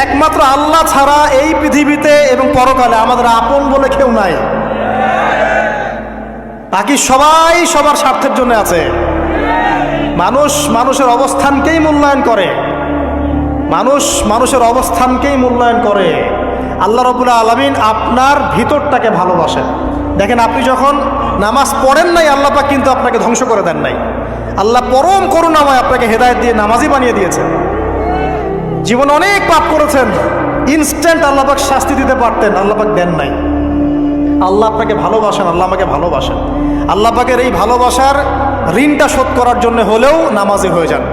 একমাত্র আল্লাহ ছাড়া এই পৃথিবীতে এবং পরকালে আমাদের আপন বলে কেউ নাই। বাকি সবাই সবার স্বার্থের জন্য আছে। মানুষ মানুষের অবস্থানকেই মূল্যায়ন করে, মানুষ মানুষের অবস্থানকেই মূল্যায়ন করে। আল্লাহ রাব্বুল আলামিন আপনার ভিতরটাকে ভালোবাসেন। দেখেন, আপনি যখন নামাজ পড়েন নাই, আল্লাহ পাক কিন্তু আপনাকে ধ্বংস করে দেন নাই। আল্লাহ পরম করুণাময় আপনাকে হেদায়েত দিয়ে নামাজি বানিয়ে দিয়েছেন। জীবনে অনেক পাপ করেছেন, ইনস্ট্যান্ট আল্লাহ পাক শাস্তি দিতে পারতেন, আল্লাহ পাক দেন নাই। আল্লাহ আপনাকে ভালোবাসেন, আল্লাহ আমাকে ভালোবাসেন। আল্লাহ পাকের এই ভালোবাসার ঋণটা শোধ করার জন্য হলেও নামাজি হয়ে যান।